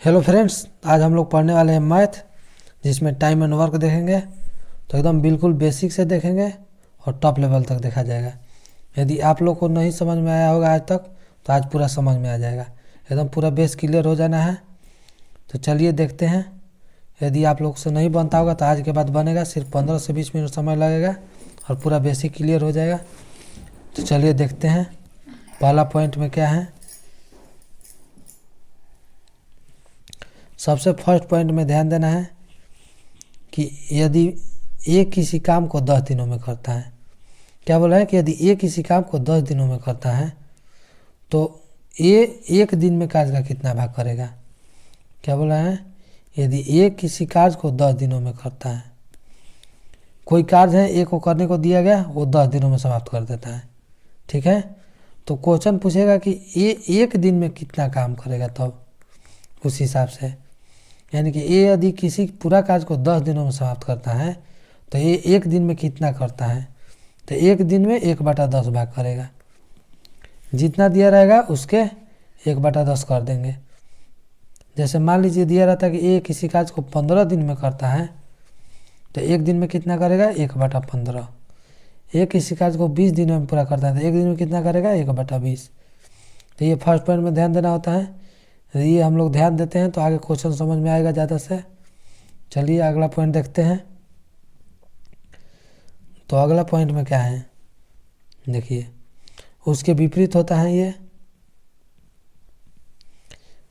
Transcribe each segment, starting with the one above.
Hello friends, आज हम लोग पढ़ने वाले हैं मैथ, जिसमें टाइम एंड वर्क देखेंगे। तो एकदम बिल्कुल बेसिक से देखेंगे और टॉप लेवल तक देखा जाएगा। यदि आप लोग को नहीं समझ में आया होगा आज तक, तो आज पूरा समझ में आ जाएगा। एकदम पूरा बेस क्लियर हो जाना है। तो चलिए देखते हैं। यदि आप लोग से नहीं बनता होगा तो आज के बाद बनेगा। सिर्फ 15 से 20 मिनट समय लगेगा और पूरा बेसिक क्लियर हो जाएगा। तो चलिए देखते हैं पहला पॉइंट में क्या है। सबसे फर्स्ट पॉइंट में ध्यान देना है कि यदि ए किसी काम को 10 दिनों में करता है, क्या बोला है कि यदि ए किसी काम को 10 दिनों में करता है तो ए एक दिन में कार्य का कितना भाग करेगा। क्या बोला है, यदि ए किसी कार्य को 10 दिनों में करता है, कोई कार्य है ए को करने को दिया गया, वो 10 दिनों में समाप्त कर देता है। ठीक है, तो क्वेश्चन पूछेगा कि ए एक दिन में कितना काम करेगा, तब उस हिसाब से यानी कि ए यदि किसी पूरा कार्य को 10 दिनों में समाप्त करता है तो ये एक दिन में कितना करता है। तो एक दिन में 1/10 भाग करेगा। जितना दिया रहेगा उसके 1/10 कर देंगे। जैसे मान लीजिए दिया रहता है कि ए किसी कार्य को 15 दिन में करता है, तो एक दिन में कितना करेगा, 1/15। ए किसी कार्य को 20 दिनों में पूरा करता है तो एक दिन में कितना करेगा, 1/20। तो ये फर्स्ट पॉइंट में ध्यान देना होता है। ये हम लोग ध्यान देते हैं तो आगे क्वेश्चन समझ में आएगा ज़्यादा से। चलिए अगला पॉइंट देखते हैं। तो अगला पॉइंट में क्या है, देखिए उसके विपरीत होता है। ये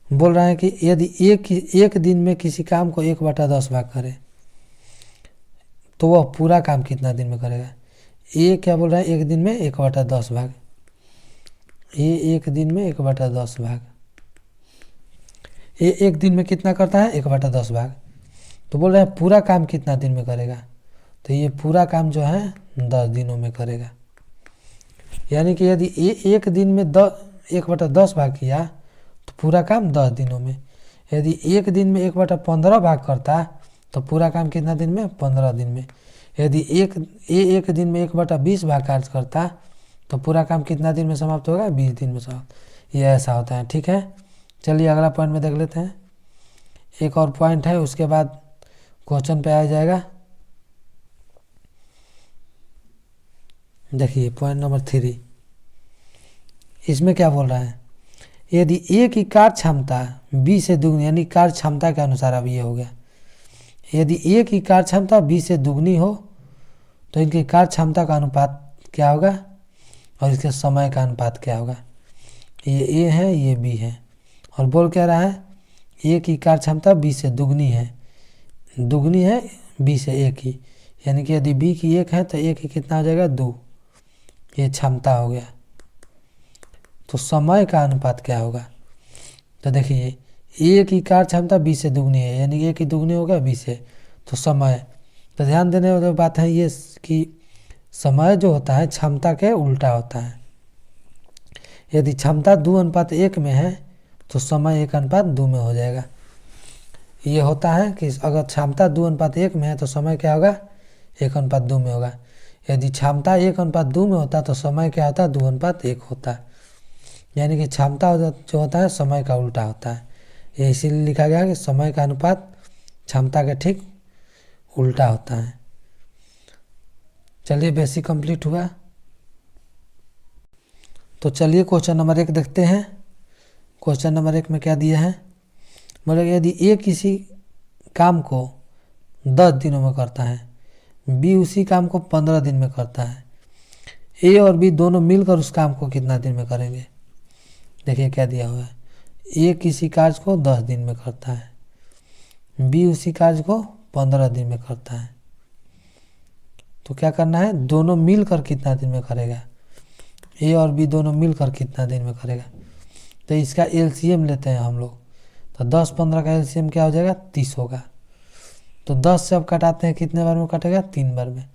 बोल रहा है कि यदि एक दिन में किसी काम को 1/10 भाग करे तो वह पूरा काम कितना दिन में करेगा। ये क्या बोल रहा है, एक दिन में 1/10 भाग। ये एक दिन में 1/10 भाग, ये एक दिन में कितना करता है, 1/10 भाग। तो बोल रहे हैं पूरा काम कितना दिन में करेगा। तो ये पूरा काम जो है 10 दिनों में करेगा। यानी कि यदि ये एक दिन में 1/10 भाग किया तो पूरा काम 10 दिनों में। यदि एक दिन में 1/15 भाग करता तो पूरा काम कितना दिन में, 15 दिन में। यदि एक दिन में 1/20 भाग कार्य करता तो पूरा काम कितना दिन में समाप्त होगा, 20 दिन में समाप्त। ये ऐसा होता है। ठीक है, चलिए अगला पॉइंट में देख लेते हैं। एक और पॉइंट है, उसके बाद क्वेश्चन पे आ जाएगा। देखिए पॉइंट नंबर 3, इसमें क्या बोल रहा है, यदि ए की कार्य क्षमता बी से दुगनी, यानी कार्य क्षमता के अनुसार अब ये हो गया। यदि ए की कार्य क्षमता बी से दुगनी हो तो इनकी कार्य क्षमता का अनुपात क्या होगा और इसके समय का अनुपात क्या होगा। ये ए है, ये बी है, और बोल क्या रहा है, ए की कार्य क्षमता बी से दुगनी है बी से ए की। यानी कि यदि बी की 1 है तो ए की कितना हो जाएगा, 2। ये क्षमता हो गया। तो समय का अनुपात क्या होगा। तो देखिए ए की कार्य क्षमता बी से दुगनी है, यानी ए की दुगनी होगा बी से, तो समय। तो ध्यान देने वाली बात है ये कि समय जो होता है क्षमता के उल्टा होता है। यदि क्षमता 2:1 में है तो समय 1:2 में हो जाएगा। ये होता है कि अगर क्षमता 2:1 में है तो समय क्या होगा, 1:2 में होगा। यदि क्षमता 1:2 में होता तो समय क्या होता, 2:1 होता। यानी कि क्षमता जो होता है समय का उल्टा होता है। ये इसीलिए लिखा गया कि समय का अनुपात क्षमता के ठीक उल्टा होता है। चलिए बेसिक कंप्लीट हुआ। तो चलिए क्वेश्चन नंबर 1 देखते हैं। क्वेश्चन नंबर 1 में क्या दिया है, मतलब यदि ए किसी काम को 10 दिनों में करता है, बी उसी काम को 15 दिन में करता है, ए और बी दोनों मिलकर उस काम को कितना दिन में करेंगे। देखिए क्या दिया हुआ है, ए किसी कार्य को 10 दिन में करता है, बी उसी कार्य को 15 दिन में करता है। तो क्या करना है, दोनों मिलकर कितना दिन में करेगा, ए और बी दोनों मिलकर कितना दिन में करेगा। तो इसका एलसीएम लेते हैं हम लोग। तो 10-15 का एलसीएम क्या हो जाएगा, 30 होगा। तो 10 से अब कटाते हैं, कितने बार में कटेगा, 3 बार में।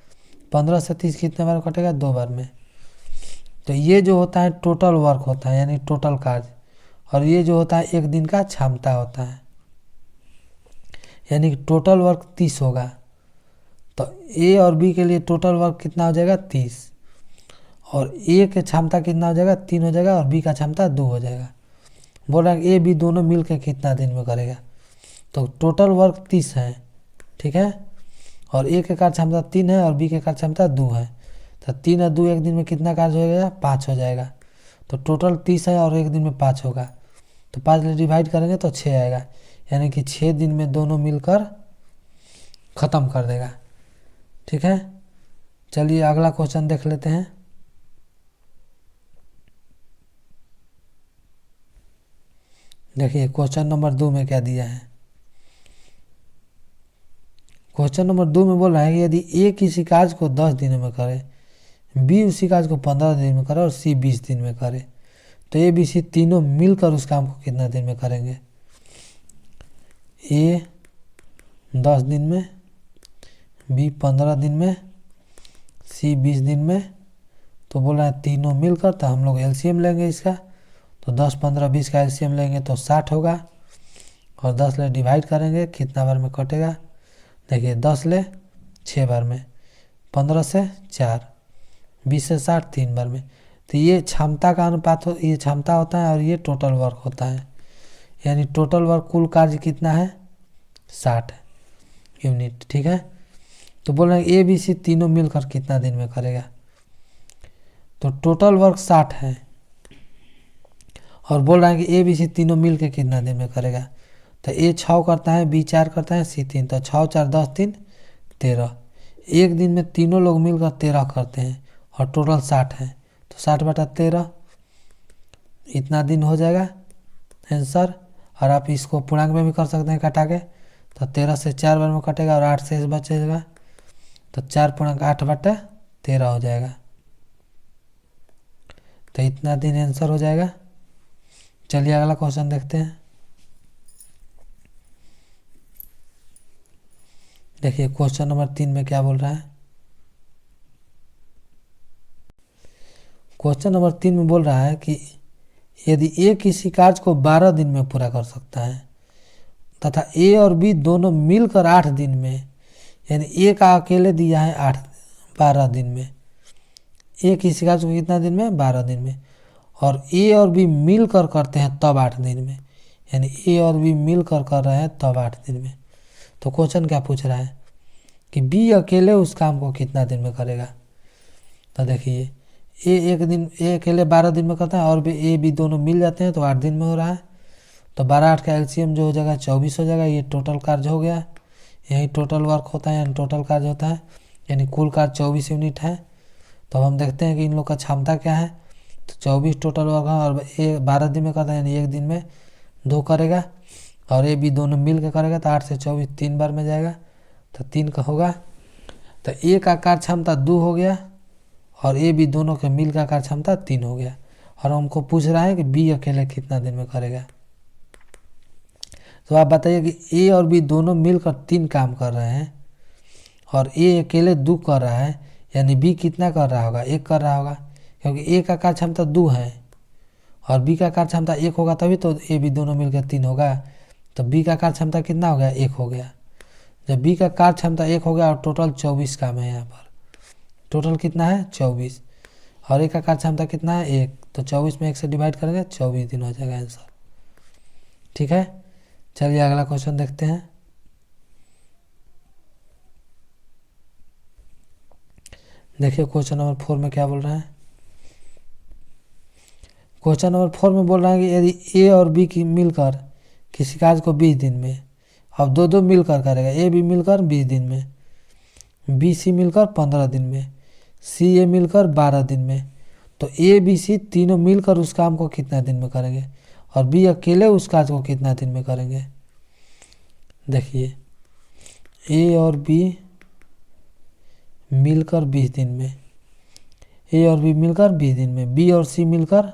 15 से 30 कितने बार कटेगा, 2 बार में। तो ये जो होता है टोटल वर्क होता है, यानी टोटल कार्य, और ये जो होता है एक दिन का क्षमता होता है, यानी कि टोटल वर्क 30 होगा। तो ए और बी के लिए टोटल वर्क कितना हो जाएगा, 30, और ए की क्षमता कितना हो जाएगा, 3 हो जाएगा, और बी का क्षमता 2 हो जाएगा। बोल रहा है ए बी दोनों मिलकर कितना दिन में करेगा। तो टोटल वर्क 30 है, ठीक है। और ए के कार्य क्षमता 3 है और बी के कार्य क्षमता 2 है। तो 3 और 2 एक दिन में कितना कार्य हो जाएगा? 5 हो जाएगा। तो टोटल 30 है और एक दिन में 5 होगा, तो 5 से डिवाइड करेंगे तो 6 आएगा, यानी कि 6 दिन में दोनों मिलकर ख़त्म कर देगा, ठीक है। चलिए अगला क्वेश्चन देख लेते हैं। देखिए क्वेश्चन नंबर 2 में क्या दिया है। क्वेश्चन नंबर 2 में बोल रहा है कि यदि ए किसी कार्य को 10 दिनों में करे, बी उसी कार्य को 15 दिन में करे और सी 20 दिन में करे, तो ए बी सी तीनों मिलकर उस काम को कितना दिन में करेंगे? ए 10 दिन में, बी 15 दिन में, सी 20 दिन में। तो बोल रहा है तीनों मिलकर, तो हम लोग एलसीएम लेंगे इसका। तो 10, 15, 20 का एलसीएम लेंगे तो 60 होगा, और 10 से डिवाइड करेंगे कितना बार में कटेगा? देखिए 10 ले 6 बार में, 15 से 4, 20 से 60 3 बार में। तो ये क्षमता का अनुपात हो, ये क्षमता होता है और ये टोटल वर्क होता है, यानी टोटल वर्क कुल कार्य कितना है? 60 यूनिट, ठीक है। तो बोल रहे हैं ए बी सी तीनों मिलकर कितना दिन में करेगा? तो टोटल वर्क 60 है और बोल रहा है कि ए बी सी तीनों मिलकर कितना दिन में करेगा? तो ए 6 करता है, बी 4 करता है, सी 3, तो 6 4 10 3 13। एक दिन में तीनों लोग मिलकर 13 करते हैं और टोटल 60 है, तो 60/13 इतना दिन हो जाएगा आंसर। और आप इसको पूर्णांक में भी कर सकते हैं काटा के, तो 13 से 4 बार में कटेगा और 8 से बचेगा, तो 4/8/13 हो जाएगा। तो इतना दिन आंसर हो जाएगा। चलिए अगला क्वेश्चन देखते हैं। देखिए क्वेश्चन नंबर 3 में क्या बोल रहा है। क्वेश्चन नंबर 3 में बोल रहा है कि यदि ए किसी कार्य को 12 दिन में पूरा कर सकता है तथा ए और बी दोनों मिलकर 8 दिन में, यानी ए का अकेले दिया है 12 दिन में, ए किसी कार्य को कितना दिन में? 12 दिन में, और ए और बी मिलकर करते हैं तब 8 दिन में, यानी ए और बी मिलकर कर रहे हैं तब 8 दिन में। तो क्वेश्चन क्या पूछ रहा है कि बी अकेले उस काम को कितना दिन में करेगा? तो देखिए ए अकेले 12 दिन में करता है और ए बी दोनों मिल जाते हैं तो 8 दिन में हो रहा है। तो 12 8 का एलसीएम जो हो जाएगा 24 हो जाएगा। ये टोटल कार्य हो गया, यही टोटल वर्क होता है, यानी टोटल कार्य होता है, यानी कुल कार्य 24 यूनिट है। तो अब हम देखते हैं कि इन लोग का क्षमता क्या है। तो 24 टोटल वर्क है और ए 12 दिन में करता है, यानी एक दिन में 2 करेगा, और ए बी दोनों मिल के करेगा तो 8 से 24 3 बार में जाएगा, तो 3 का होगा। तो ए का कार्य क्षमता 2 हो गया और ए बी दोनों के मिल का कार्य क्षमता 3 हो गया। और हमको पूछ रहा है कि बी अकेले कितना दिन में करेगा। तो आप बताइए कि ए और बी दोनों मिलकर 3 काम कर रहे हैं और ए अकेले 2 कर रहा है, यानी बी कितना कर रहा होगा? 1 कर रहा होगा, क्योंकि ए का कार्य क्षमता 2 है और बी का कार्य क्षमता 1 होगा, तभी तो ए बी दोनों मिलकर 3 होगा। तो बी का कार्य क्षमता कितना हो गया? 1 हो गया। जब बी का कार्य क्षमता 1 हो गया और टोटल 24 काम है, यहाँ पर टोटल कितना है? 24, और ए का कार्य क्षमता कितना है? 1, तो 24 में 1 से डिवाइड करेंगे 24 दिन हो जाएगा आंसर, ठीक है। चलिए अगला क्वेश्चन देखते हैं। देखिए क्वेश्चन नंबर 4 में क्या बोल रहा है। क्वेश्चन नंबर 4 में बोल रहा है कि यदि ए और बी की मिलकर किसी कार्य को 20 दिन में, अब दो मिलकर करेगा, ए बी मिलकर 20 दिन में, बी सी मिलकर 15 दिन में, सी ए मिलकर 12 दिन में, तो ए बी सी तीनों मिलकर उस काम को कितना दिन में करेंगे? और बी अकेले उस कार्य को कितना दिन में करेंगे? देखिए ए और बी मिलकर 20 दिन में, ए और बी मिलकर 20 दिन में, बी और सी मिलकर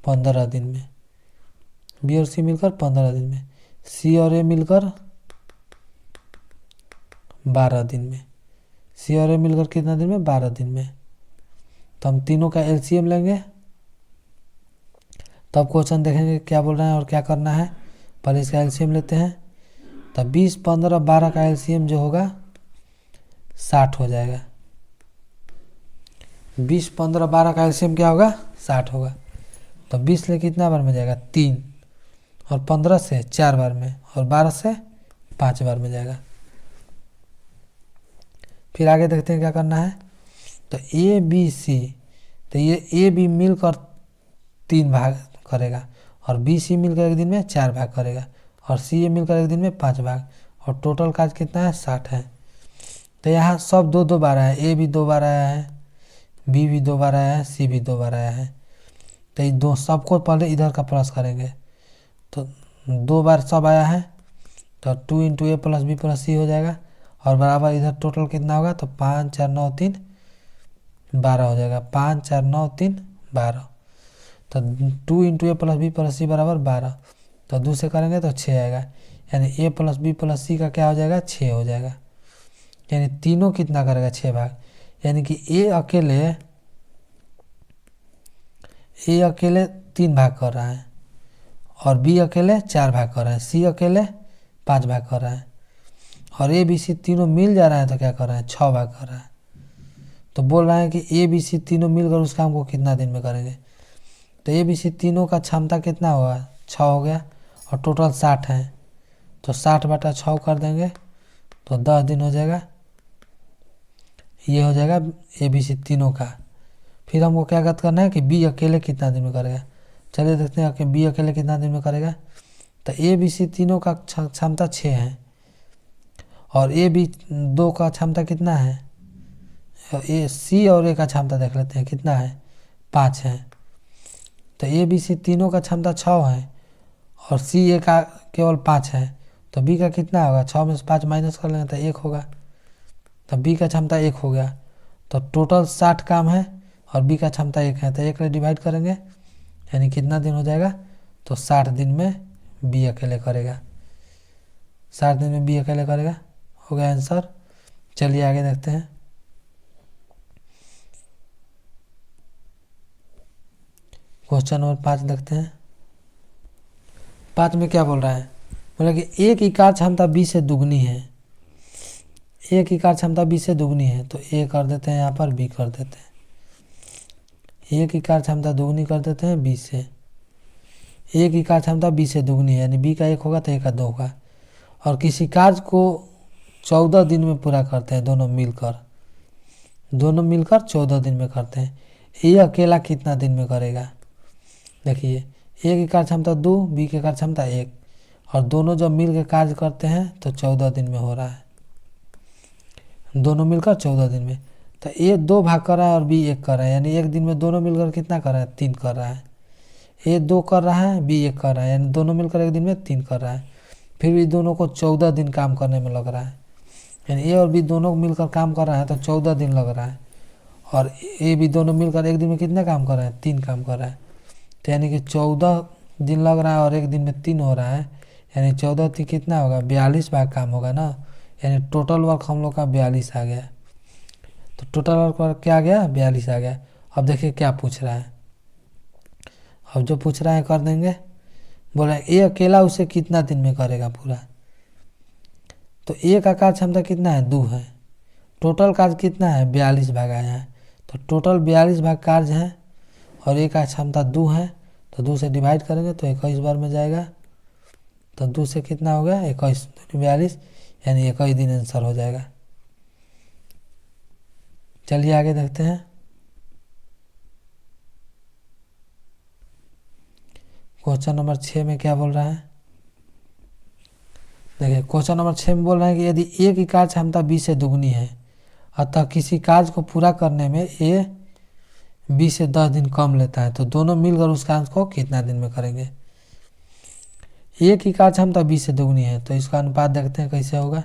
15 दिन में, बी और सी मिलकर 15 दिन में, सी और ए मिलकर 12 दिन में, सी और ए मिलकर कितना दिन में? 12 दिन में। तो हम तीनों का एलसीएम लेंगे, तब क्वेश्चन देखेंगे क्या बोल रहे हैं और क्या करना है। पहले इसका एलसीएम लेते हैं। तो 20 15 12 का एलसीएम जो होगा 60 हो जाएगा। 20 15 12 का एलसीएम क्या होगा? 60 होगा। तो 20 ले कितना बार में जाएगा? 3, और 15 से 4 बार में और 12 से 5 बार में जाएगा। फिर आगे देखते हैं क्या करना है। तो ए बी सी, तो ये ए बी मिलकर 3 भाग करेगा और बी सी मिलकर एक दिन में 4 भाग करेगा और सी ए मिलकर एक दिन में 5 भाग, और टोटल काज कितना है 60 है। तो यहाँ सब 2-2 बार आया है, ए भी 2 बार आया है, बी भी 2 बार आया है, सी भी 2 बार आया है। तो ये दो सबको पहले इधर का प्लस करेंगे, तो 2 बार सब आया है, तो 2 इंटू ए प्लस बी प्लस सी हो जाएगा और बराबर इधर टोटल कितना होगा, तो 5 4 9 3 12 हो जाएगा। 5 4 9 3 12, तो 2 इंटू ए प्लस बी प्लस सी बराबर 12, तो 2 से करेंगे तो 6 आएगा, यानी ए प्लस बी प्लस सी का क्या हो जाएगा 6 हो जाएगा। यानी तीनों कितना करेगा 6 भाग, यानी कि ए अकेले 3 भाग कर रहा है और बी अकेले 4 भाग कर रहा है, सी अकेले 5 भाग कर रहा है और ए बी सी तीनों मिल जा रहा है तो क्या कर रहा है 6 भाग कर रहा है। तो बोल रहा है कि ए बी सी तीनों मिलकर उस काम को कितना दिन में करेंगे। तो ए बी सी तीनों का क्षमता कितना हुआ 6 हो गया और टोटल 60 है, तो 60/6 कर देंगे तो 10 दिन हो जाएगा। ये हो जाएगा ए बी सी तीनों का। फिर हमको क्या करना है कि बी अकेले कितना दिन में करेगा। चलिए देखते हैं कि बी अकेले कितना दिन में करेगा। तो ए बी सी तीनों का क्षमता 6 है और ए बी 2 का क्षमता कितना है, ए सी और ए का क्षमता देख लेते हैं कितना है 5 है। तो ए बी सी तीनों का क्षमता 6 है और सी ए का केवल 5 है, तो बी का कितना होगा 6 में से 5 माइनस कर लेंगे तो 1 होगा, तो बी का क्षमता 1 हो गया। तो टोटल 60 काम है और बी का क्षमता 1 है, तो 1 से डिवाइड करेंगे यानी कितना दिन हो जाएगा, तो 60 दिन में बी अकेले करेगा। 60 दिन में बी अकेले करेगा, हो गया आंसर। चलिए आगे देखते हैं। क्वेश्चन नंबर 5 देखते हैं। 5 में क्या बोल रहा है, बोला कि एक इकाई क्षमता बी से दुगनी है, एक इकाई क्षमता बी से दुगनी है, तो ए कर देते हैं यहाँ पर, बी कर देते हैं। एक इकाई क्षमता दुगनी कर देते हैं बी से, एक इकाई क्षमता बी से दुगनी है यानी बी का 1 होगा तो ए का 2 होगा, और किसी कार्य को 14 दिन में पूरा करते हैं, दोनों मिलकर 14 दिन में करते हैं। ये अकेला कितना दिन में करेगा। देखिए एक इकाई क्षमता 2, बी की इकाई क्षमता 1, और दोनों जब मिल के कार्य करते हैं तो 14 दिन में हो रहा है, दोनों मिलकर 14 दिन में। तो ए 2 भाग कर रहा है और बी 1 कर रहा है, यानी एक दिन में दोनों मिलकर कितना कर रहा है 3 कर रहा है। ए 2 कर रहा है, बी 1 कर रहा है, यानी दोनों मिलकर एक दिन में 3 कर रहा है। फिर भी दोनों को 14 दिन काम करने में लग रहा है, यानी ए और बी दोनों मिलकर काम कर रहा है तो 14 दिन लग रहा है, और ए बी दोनों मिलकर एक दिन में कितना काम कर रहा है 3 काम कर रहा है, तो यानी कि 14 दिन लग रहा है और एक दिन में 3 हो रहा है, यानी 14 3 कितना होगा 42 भाग काम होगा ना, यानी टोटल वर्क हम लोग का 42 आ गया। तो टोटल वर्क क्या आ गया 42 आ गया। अब देखिए क्या पूछ रहा है, अब जो पूछ रहा है कर देंगे। बोला ए अकेला उसे कितना दिन में करेगा पूरा, तो ए का कार्य क्षमता कितना है 2 है, टोटल कार्य कितना है 42 भाग आया है, तो टोटल 42 भाग कार्य है और ए का क्षमता 2 है, तो 2 से डिवाइड करेंगे तो 21 बार में जाएगा, तो 2 से कितना हो गया 21 42, यानी 21 दिन आंसर हो जाएगा। चलिए आगे देखते हैं। क्वेश्चन नंबर 6 में क्या बोल रहा है, देखिए क्वेश्चन नंबर 6 में बोल रहा है कि यदि ए की कार्य क्षमता बी से दुगनी है, अतः किसी कार्य को पूरा करने में ए बी से 10 दिन कम लेता है, तो दोनों मिलकर उस कार्य को कितना दिन में करेंगे। ए की कार्य क्षमता बी से दुगनी है, तो इसका अनुपात देखते हैं कैसे होगा।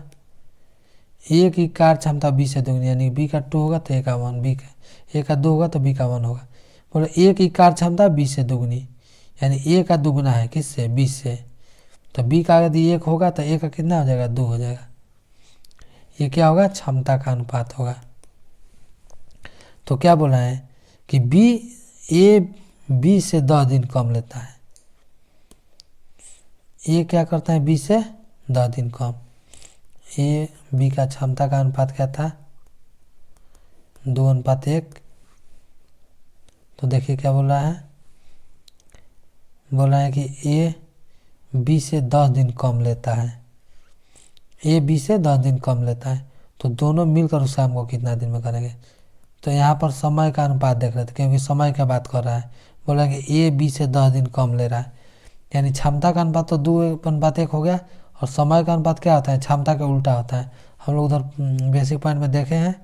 ए की कार्य क्षमता बी से दुगनी यानी बी का 2 होगा तो ए का 1, बी का ए का 2 होगा तो बी का 1 होगा। बोले ए की कार्य क्षमता बी से दुगनी यानी ए का दुगना है किससे बी से, तो बी का यदि 1 होगा तो ए का कितना हो जाएगा 2 हो जाएगा। ये क्या होगा क्षमता का अनुपात होगा। तो क्या बोला है कि ए बी से 10 दिन कम लेता है, ये क्या करता है बी से 10 दिन कम। ए बी का क्षमता का अनुपात क्या था 2:1। तो देखिए क्या बोल रहा है, बोल रहा है कि ए बी से 10 दिन कम लेता है, ए बी से 10 दिन कम लेता है, तो दोनों मिलकर उस काम को कितना दिन में करेंगे। तो यहाँ पर समय का अनुपात देख रहे थे क्योंकि समय की बात कर रहा है। बोला कि ए बी से 10 दिन कम ले रहा है, यानी क्षमता का अनुपात तो 2:1 हो गया, और समय का अनुपात क्या होता है, क्षमता के उल्टा होता है। हम लोग उधर बेसिक पॉइंट में देखे हैं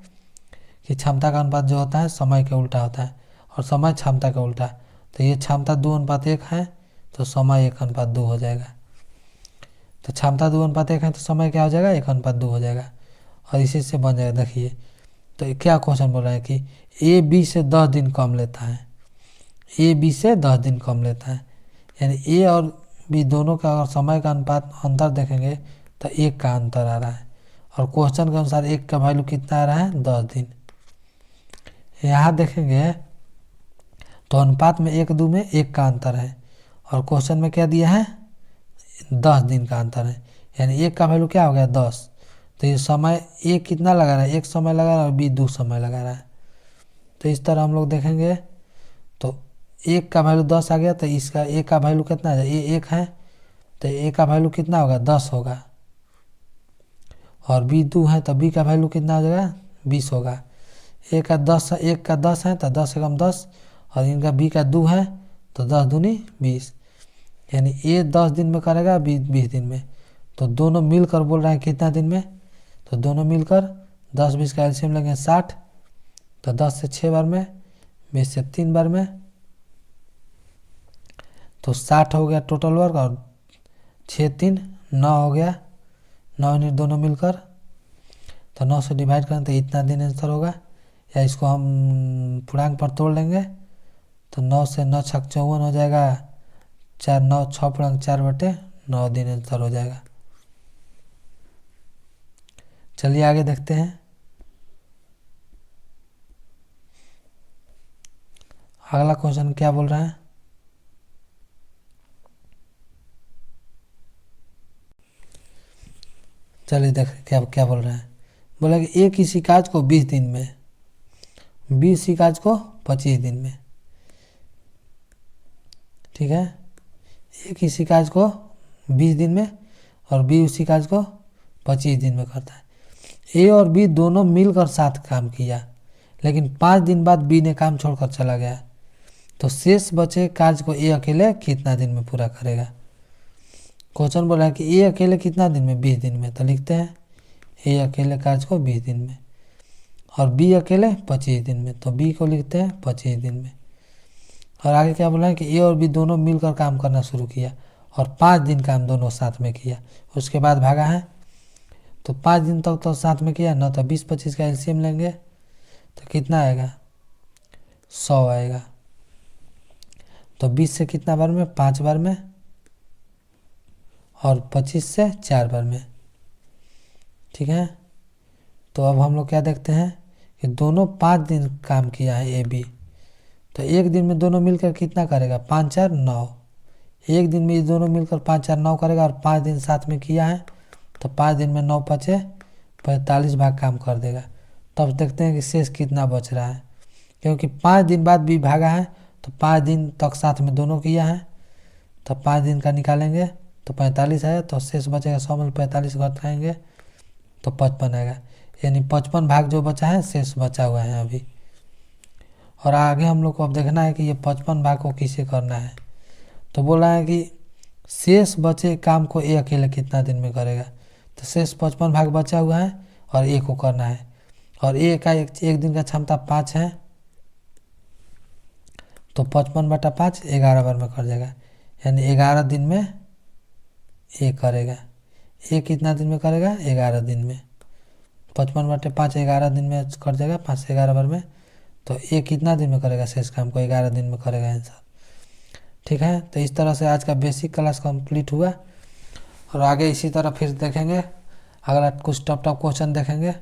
कि क्षमता का अनुपात जो होता है समय के उल्टा होता है, और समय क्षमता के उल्टा। तो ये क्षमता 2:1 है, तो समय 1:2 हो जाएगा। तो क्षमता 2:1 है तो समय क्या हो जाएगा, 1:2 हो जाएगा, और इसी से बन जाएगा। देखिए तो क्या क्वेश्चन बोल रहा है कि ए बी से 10 दिन कम लेता है, ए बी से 10 दिन कम लेता है, यानी ए और बी दोनों का अगर समय का अनुपात अंतर देखेंगे तो 1 का अंतर आ रहा है, और क्वेश्चन के अनुसार 1 का वैल्यू कितना आ रहा है, 10 दिन। यहाँ देखेंगे तो अनुपात में 1:2 में 1 का अंतर है, और क्वेश्चन में क्या दिया है, 10 दिन का अंतर है, यानी 1 का वैल्यू क्या हो गया, 10। तो ये समय ए कितना लगा रहा है, 1 समय लगा रहा है, और बी 2 समय लगा रहा है। तो इस तरह हम लोग देखेंगे तो 1 का वैल्यू 10 आ गया, तो इसका ए का वैल्यू कितना है, ए 1 है, तो ए का वैल्यू कितना होगा, 10 होगा, और बी 2 है तो बी का वैल्यू कितना हो जाएगा, 20 होगा। ए का 10 है तो 10 एकम 10, और इनका बी का 2 है तो 10 दूनी 20, यानी ए 10 दिन में करेगा, बी 20 दिन में। तो दोनों मिलकर बोल रहे हैं कितना दिन में, तो दोनों मिलकर 10-20 का एलसीएम लेंगे 60, तो 10 से 6 बार में, 20 से 3 बार में, तो 60 हो गया टोटल वर्क, और 6×3 9 हो गया, 9 यूनिट दोनों मिलकर। तो 9 से डिवाइड करें तो इतना दिन आंसर होगा, या इसको हम पूर्णांक पर तोड़ लेंगे तो 9 से 9 छक 54 हो जाएगा, 4 9 6.4/9 दिन आंसर हो जाएगा। चलिए आगे देखते हैं। अगला क्वेश्चन क्या बोल रहा है, चलिए देख क्या क्या बोल रहा है। बोला कि ए किसी काज को 20 दिन में, बी इसी काज को 25 दिन में, ठीक है। ए किसी काज को 20 दिन में और बी उसी काज को 25 दिन में करता है। ए और बी दोनों मिलकर साथ काम किया, लेकिन 5 दिन बाद बी ने काम छोड़कर चला गया, तो शेष बचे काज को ए अकेले कितना दिन में पूरा करेगा। क्वेश्चन बोला है कि ए अकेले कितना दिन में, 20 दिन में, तो लिखते हैं ए अकेले काज को 20 दिन में, और बी अकेले 25 दिन में, तो बी को लिखते हैं 25 दिन में। और आगे क्या बोला है कि ए और बी दोनों मिलकर काम करना शुरू किया, और 5 दिन काम दोनों साथ में किया, उसके बाद भागा है। तो 5 दिन तक तो साथ में किया ना, तो 20-25 का एलसीएम लेंगे तो कितना आएगा, 100 आएगा। तो 20 से कितना बार में, 5 बार में, और 25 से 4 बार में, ठीक है। तो अब हम लोग क्या देखते हैं कि दोनों 5 दिन काम किया है ए बी, तो एक दिन में दोनों मिलकर कितना करेगा, 5 4 9, एक दिन में ये दोनों मिलकर 5 4 9 करेगा, और 5 दिन साथ में किया है, तो 5 दिन में 9 5 45 भाग काम कर देगा। तब देखते हैं कि शेष कितना बच रहा है, क्योंकि 5 दिन बाद भी भागा है, तो 5 दिन तक साथ में दोनों किया है, तो 5 दिन का निकालेंगे तो 45 आया, तो शेष बचेगा 100 में 45 घटाएंगे तो 55 आएगा, यानी 55 भाग जो बचा है शेष बचा हुआ है अभी। और आगे हम लोग को अब देखना है कि ये 55 भाग को किसे करना है। तो बोला है कि शेष बचे काम को ए अकेले कितना दिन में करेगा, तो शेष 55 भाग बचा हुआ है और ए को करना है, और ए का एक दिन का क्षमता 5 है, तो 55/5 11 बार में कर जाएगा, यानी 11 दिन में ए करेगा। ए कितना दिन में करेगा, 11 दिन में, 55/5 11 दिन में कर जाएगा, 5 से 11 बार में, तो ए कितना दिन में करेगा, शेष काम को 11 दिन में करेगा आंसर, ठीक है। तो इस तरह से आज का बेसिक क्लास कंप्लीट हुआ, और आगे इसी तरह फिर देखेंगे, अगला कुछ टफ क्वेश्चन देखेंगे।